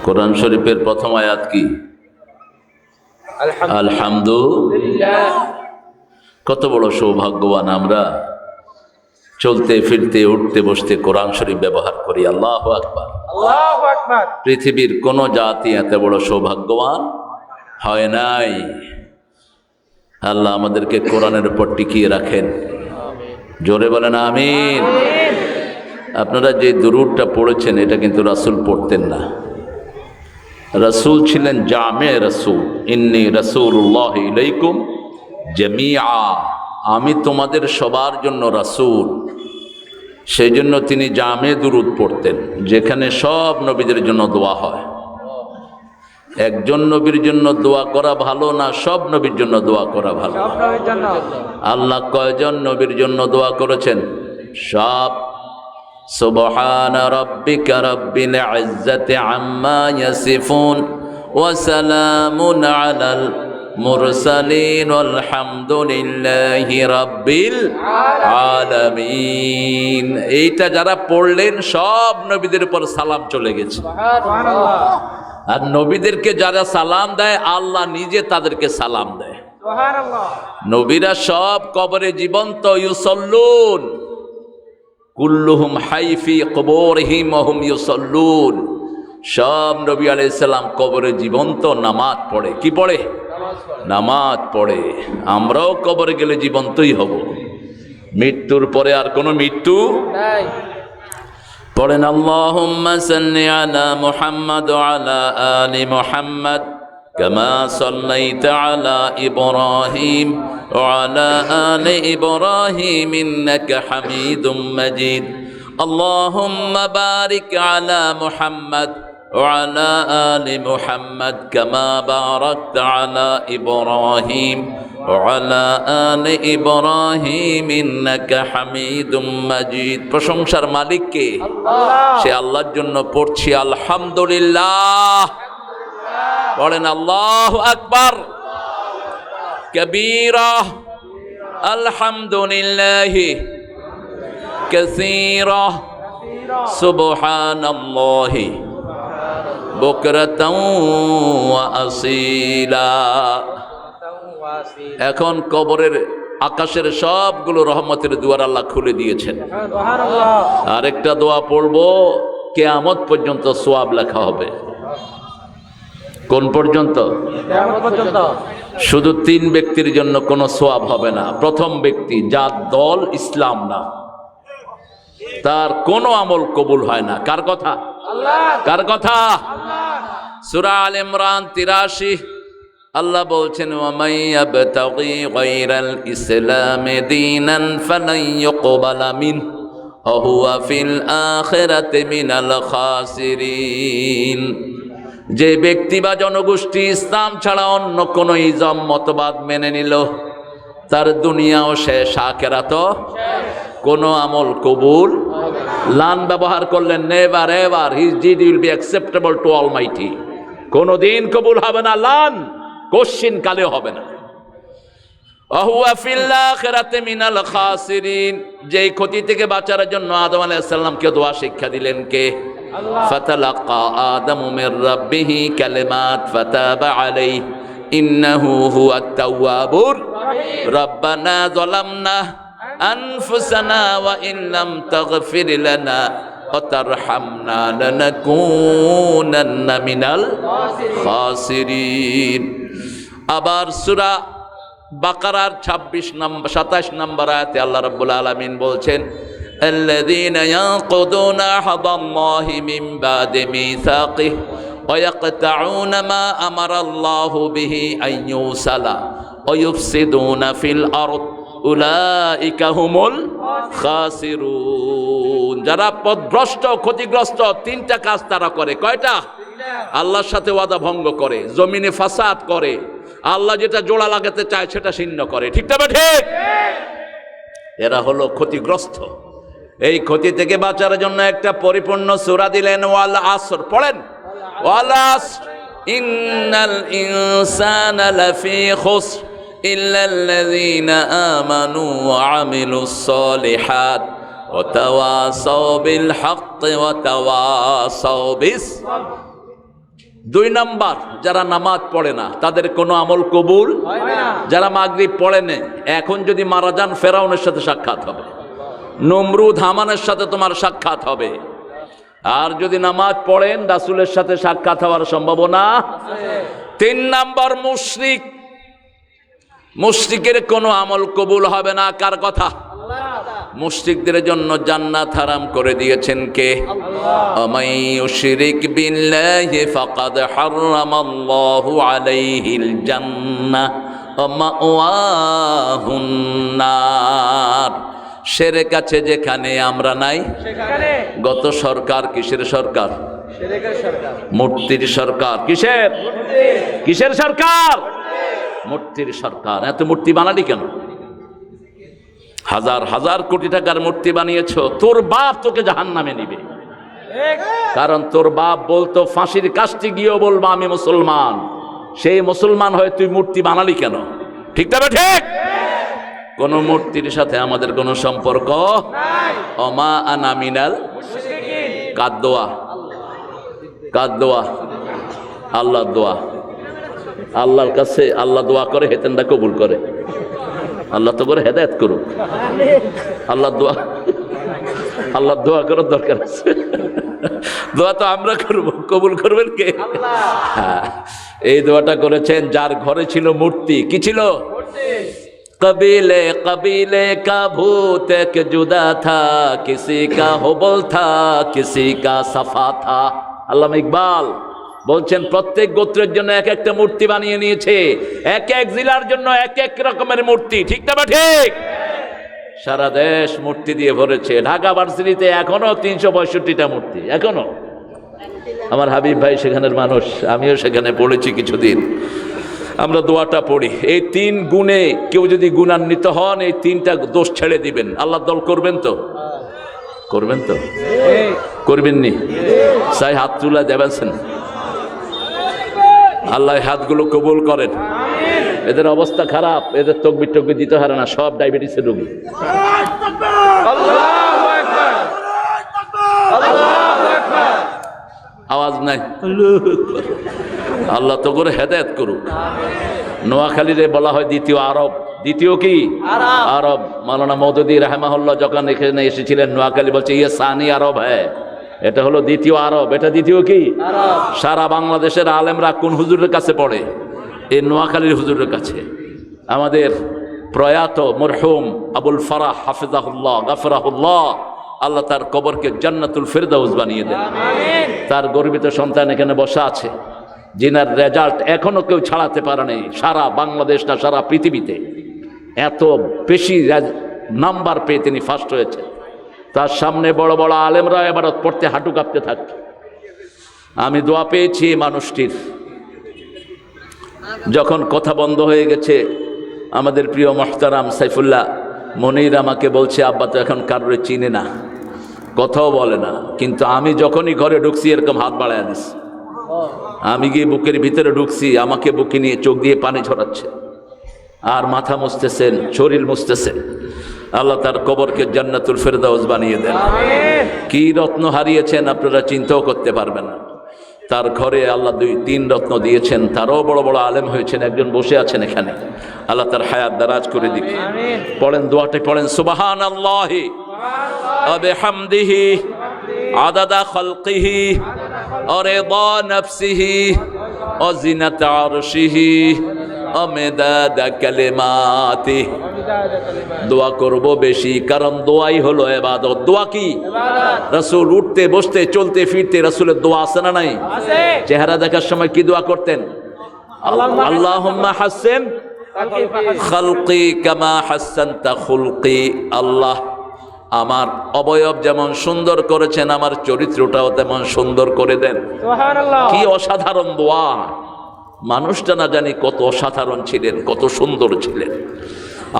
কোরআন শরীফের প্রথম আয়াত কি? আলহামদুলিল্লাহ। কত বড় সৌভাগ্যবান আমরা, চলতে ফিরতে উঠতে বসতে কোরআন শরীফ ব্যবহার করি। আল্লাহু আকবার, আল্লাহু আকবার। পৃথিবীর কোন জাতি এত বড় সৌভাগ্যবান হয় নাই। আল্লাহ আমাদেরকে কোরআনের উপর টিকিয়ে রাখেন। জোরে বলেন আমিন। আপনারা যে দুরূদটা পড়েছেন এটা কিন্তু রাসূল পড়তেন না। রাসূল ছিলেন জামে রাসূল, ইন্নী রাসূলুল্লাহ ইলাইকুম জামিআ, আমি তোমাদের সবার জন্য রাসূল। সেই জন্য তিনি জামে দুরূদ পড়তেন, যেখানে সব নবীদের জন্য দোয়া হয়। একজন নবীর জন্য দোয়া করা ভালো না সব নবীর জন্য দোয়া করা ভালো? আল্লাহ কয়জন নবীর জন্য দোয়া করেছেন? সব। সুবহানা রাব্বিকা রাব্বিল ইজ্জাতি আম্মা ইয়াসিফুন ওয়া সালামুন আলাল মুরসালিন আলহামদুলিল্লাহি রাব্বিল আলামিন। এইটা যারা পড়লেন সব নবীদের উপর সালাম চলে গেছে। আর নবীদেরকে যারা সালাম দেয় আল্লাহ নিজে তাদেরকে সালাম দেয়। নবীরা সব কবরে জীবন্ত, ইউসাল্লুন কুল্লুহুম হাইফি কবরহিম ওয়া হুম ইউসাল্লুন। সব নবী আলাইহিস সালাম কবরে জীবন্ত, নামাজ পড়ে। কি পড়ে? নামাজ পড়ে। আমরাও কবরে গেলে জীবন্তই হব, মৃত্যুর পরে আর কোনো মৃত্যু নাই। পড়েন আল্লাহুম্মা সাল্লি আলা মুহাম্মাদ ওয়া আলা আলি মুহাম্মাদ কামা সাল্লাইতা আলা ইব্রাহিম ওয়া আলা আলি ইব্রাহিম ইন্নাকা হামিদুম মাজিদ। আল্লাহুম্মা বারিক আলা মুহাম্মাদ ওয়া আলা আলি মুহাম্মাদ কামা বারাকতা আলা ইব্রাহিম ওয়ালা আলি ইব্রাহিম ইন্নাকা হামিদুম মাজিদ। প্রশংসার মালিক কে? আল্লাহ। সে আল্লাহর জন্য পড়ছি আলহামদুলিল্লাহ। বলেন আল্লাহু আকবার কবীরা আলহামদুলিল্লাহি কাসীরা সুবহানাল্লাহি বুকরাতাও ওয়া আসীলা। এখন কবরের আকাশের সবগুলো রহমতের দুয়ার আল্লাহ খুলে দিয়েছেন। আরেকটা দোয়া পড়বো, কিয়ামত পর্যন্ত সওয়াব লেখা হবে। কোন পর্যন্ত? কিয়ামত পর্যন্ত। শুধু 3 ব্যক্তির জন্য কোনো সওয়াব হবে না। প্রথম ব্যক্তি যার দল ইসলাম না, তার কোনো আমল কবুল হয় না। কার কথা? আল্লাহ। কার কথা? আল্লাহ। সূরা আল ইমরান 83 আল্লাহ বলছেন ওয়ামান ইয়াবতাগি গায়রাল ইসলামি দীনান ফালান ইউকবালা মিনহু ওয়া হুয়া ফিল আখিরাতি মিনাল খাসিরিন। যে ব্যক্তি বা জনগোষ্ঠী ইসলাম ছাড়া অন্য কোনো ইজম মতবাদ মেনে নিল, তার দুনিয়াও শেষ, আখিরাতও শেষ। কোনো আমল কবুল লান ব্যবহার করলেন never ever, his did will be acceptable two Almighty. কোনোদিন কবুল হবে না, লান কোশ্চিন কালে হবে না। ওয়া ফিল আখিরাতি মিনাল খাসিরিন। যেই ক্ষতি থেকে বাঁচার জন্য আদম আলাইহিস সালামকে দোয়া শিক্ষা দিলেন কে? আল্লাহ। ফাতালাক্কা আদামু মির রাব্বিহি কালিমাত ফাতাবা আলাইহি ইন্নাহু হুয়াত তাওয়াবুর রহিম। রব্বানা যালামনা আনফুসানা ওয়া ইন লাম তাগফির লানা ওয়া তারহামনা লানাকুনান্না মিনাল খাসিরিন। আবার সূরা বাকারার 27 নম্বর আয়াতে আল্লাহ রাব্বুল আলামিন বলছেন আল্লাযীনা ইয়ানকুদুনা আহদাল্লাহি মিন বাদি মিসাকিহি ওয়া ইয়াকতাউনা মা আমারাল্লাহু বিহি আন ইউসালা ওয়া ইউফসিদুনা ফিল আরদ উলাইকা হুমুল খাসিরুন। যারা পথভ্রষ্ট, ক্ষতিগ্রস্ত, 3টা কাজ তারা করে। কয়টা? আল্লাহর সাথে ওয়াদা ভঙ্গ করে, জমিনে ফাসাদ করে, আল্লাহ যেটা জোড়া লাগাতে চায় সেটা ছিন্ন করে। ঠিক না? ঠিক। এরা হলো ক্ষতিগ্রস্ত। এই ক্ষতি থেকে বাঁচার জন্য একটা পরিপূর্ণ সূরা দিলেন, ওয়াল আসর। পড়েন ওয়াল আসর ইন্নাল ইনসানা লাফি খুসর ইল্লাল্লাযীনা আমানু ওয়া আমিলুস সালিহাত ওয়া তাওয়াসাউ বিল হাক্কি ওয়া তাওয়াসাউ বিস। 2 নাম্বার, যারা নামাজ পড়ে না তাদের কোনো আমল কবুল হয় না। যারা মাগরিব পড়ে না, এখন যদি মারা যান ফেরাউনের সাথে সাক্ষাৎ হবে, নমরুদ হামানের সাথে তোমার সাক্ষাৎ হবে। আর যদি নামাজ পড়েন রাসূলের সাথে সাক্ষাৎ হওয়ার সম্ভাবনা আছে। 3 নাম্বার, মুশরিক। মুশরিকের কোনো আমল কবুল হবে না। কার কথা? মুশরিকদের জন্য জান্নাত হারাম করে দিয়েছেন কে? আল্লাহ। আমাই ইউশরিক বিল্লাহি ফাকাদ হারামাল্লাহু আলাইহিল জান্নাহ ওয়া মাওয়াহুন নার। শিরক আছে যেখানে আমরা নাই সেখানে। গত সরকার কিসের সরকার? শিরকের সরকার, মূর্তির সরকার। কিসের? কিসের সরকার? মূর্তির সরকার। এত মূর্তি বানালি কেন? হাজার হাজার কোটি টাকার মূর্তি বানিয়েছো, তোর বাপ তোকে জাহান্নামে নিবে। কারণ তোর বাপ বলতো ফাঁসির কাস্টে গিয়েও বলবো আমি মুসলমান। সেই মুসলমান হয়ে তুই মূর্তি বানালি কেন? ঠিক তবে ঠিক। কোন মূর্তির সাথে আমাদের কোনো সম্পর্ক নাই। ওমা আনা মিনাল মুশরিকিন। কার দোয়া? কার দোয়া? আল্লাহর দোয়া। আল্লাহর কাছে আল্লাহ দোয়া করে, হেতেনটা কবুল করে। আল্লাহ তো করে হেদায়েত করুক। আল্লাহ দোয়া, আল্লাহ দোয়া করার দরকার আছে। দোয়া তো আমরা করব, কবুল করবেন কে? আল্লাহ। এই দোয়াটা করেছেন যার ঘরে ছিল মূর্তি। কি ছিল? কবিলে কবিলে কা ভূত এক জুদা থা, কিসি কা হুবল থা, কিসি কা সাফা থা। আল্লামা ইকবাল বলছেন প্রত্যেক গোত্রের জন্য এক একটা মূর্তি বানিয়ে নিয়েছে, এক এক জেলার জন্য এক এক রকমের মূর্তি। ঠিক না? ঠিক। সারা দেশ মূর্তি দিয়ে ভরেছে। ঢাকা ভার্সিটিতে এখনো 365টা মূর্তি এখনো। আমার হাবিব ভাই সেখানের মানুষ, আমিও সেখানে পড়েছি কিছুদিন। আমরা দোয়াটা পড়ি, এই 3 গুণে কেউ যদি গুণান্বিত হন, এই 3টা দোষ ছেড়ে দিবেন। আল্লাহ দল করবেন তো? করবেন তো? করবেননি? সাই হাত তুলা দেবেন। আল্লাহ হাতগুলো কবুল করেন। এদের অবস্থা খারাপ, এদের তকবির টকবির দিতে হারে না, সব ডায়াবেটিসের রোগী। আওয়াজ নাই। আল্লাহ তো করে হেদায়েত করুক। নোয়াখালীরে বলা হয় দ্বিতীয় আরব। দ্বিতীয় কি? আরব। মাওলানা মওদুদী রাহিমাহুল্লাহ যখন এখানে এসেছিলেন নোয়াখালী, বলছে ইয়ে সানি আরব হ্যাঁ, এটা হলো দ্বিতীয় আরব। এটা দ্বিতীয় কি? সারা বাংলাদেশের আলেমরা কোন হুজুরের কাছে পড়ে? এই নোয়াখালীর হুজুরের কাছে। আমাদের প্রয়াত মরহুম আবুল ফারাহ হাফিজাহুল্লাহ গাফরাহুল্লাহ, আল্লাহ তার কবরকে জান্নাতুল ফেরদাউস বানিয়ে দেন। তার গর্বিত সন্তান এখানে বসা আছে, যিনার রেজাল্ট এখনো কেউ ছাড়াতে পারে নাই। সারা বাংলাদেশ না, সারা পৃথিবীতে এত বেশি নাম্বার পেয়ে তিনি ফার্স্ট হয়েছে। তার সামনে বড় বড় আলেমরা এবারত পড়তে হাঁটু কাঁপতে থাকে। আমি দোয়া পেয়েছি মানুষটির। যখন কথা বন্ধ হয়ে গেছে, আমাদের প্রিয় মুহতারাম সাইফুল্লাহ মনির আমাকে বলছে, আব্বা তো এখন কারোর চিনে না, কথাও বলে না, কিন্তু আমি যখনই ঘরে ঢুকছি এরকম হাত বাড়ায় দিস। আমি গিয়ে বুকের ভিতরে ঢুকছি, আমাকে বুকে নিয়ে চোখ দিয়ে পানি ঝরাচ্ছে আর মাথা মুছতেছেন, শরীর মুছতেছে। আল্লাহ তার কবরকে জান্নাতুল ফেরদাউস বানিয়ে দেন। কি রত্ন হারিয়েছেন আপনারা চিন্তাও করতে পারবেন না। তার ঘরে আল্লাহ 2-3 রত্ন দিয়েছেন। তারও বড় বড় আলেম হয়েছেন, একজন বসে আছেন এখানে। আল্লাহ তার হায়াত দারাজ করে দিক। পড়েন দোয়াটা, পড়েন সুবহানাল্লাহি ওয়া বিহামদিহি আদাদা খালকিহি ওয়া রিদা নাফসিহি ওয়া জিনাতা আরশিহি ওয়া মিদাদা কালিমাতিহি। দোয়া করব বেশি, কারণ দোয়াই হলো ইবাদত। দোয়া কি? রাসূল উঠতে বসতে চলতে ফিরতে রাসূলের দোয়া আছে না নাই? চেহারা দেখার সময় কি দোয়া করতেন? আল্লাহুম্মা হাসসিন খালকি কামা হাসসানতা খুলকি। আল্লাহ আমার অবয়ব যেমন সুন্দর করেছেন, আমার চরিত্রটাও তেমন সুন্দর করে দেন। সুবহানাল্লাহ। কি অসাধারণ দোয়া! মানুষটা না জানি কত অসাধারণ ছিলেন, কত সুন্দর ছিলেন।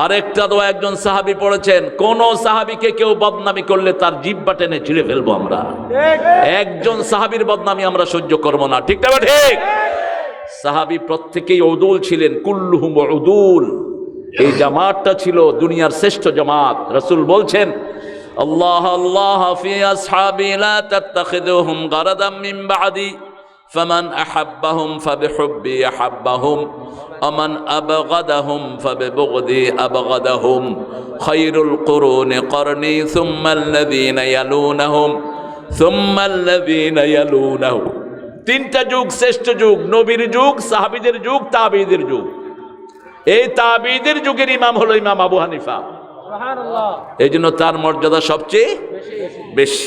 আরেকটা দোয়া একজন সাহাবী পড়েছেন, কোন সাহাবীকে কেউ বদনামি করলে তার জিহ্বা টেনে ছিঁড়ে ফেলবো আমরা। একজন সাহাবীর বদনামি আমরা সহ্য করব না। ঠিক না? ঠিক। সাহাবী প্রত্যেকেই উদুল ছিলেন, কুল্লুহুম উদুল। এই জামাতটা ছিল দুনিয়ার শ্রেষ্ঠ জামাত। রাসূল বলছেন, আল্লাহ আল্লাহ ফি আসহাবি লা তাত্তাখিযুহুম গারাদাম মিন বাদি ফামান আহাব্বাহুম ফাবিহুব্বি আহাব্বাহুম ওমান আবগাদাহুম ফাবিবুগদি আবগাদাহুম খায়রুল কুরুনি করনি সুম্মাল্লাযীনা ইয়ালুনাহুম সুম্মাল্লাযীনা ইয়ালুনাহুম। তিনটা যুগ শ্রেষ্ঠ যুগ, নবীর যুগ, সাহাবীদের যুগ, তাবেঈদের যুগ। এই তাবেঈদের যুগের ইমাম হলো ইমাম আবু হানিফা। সুবহানাল্লাহ। এই জন্য তার মর্যাদা সবচেয়ে বেশি।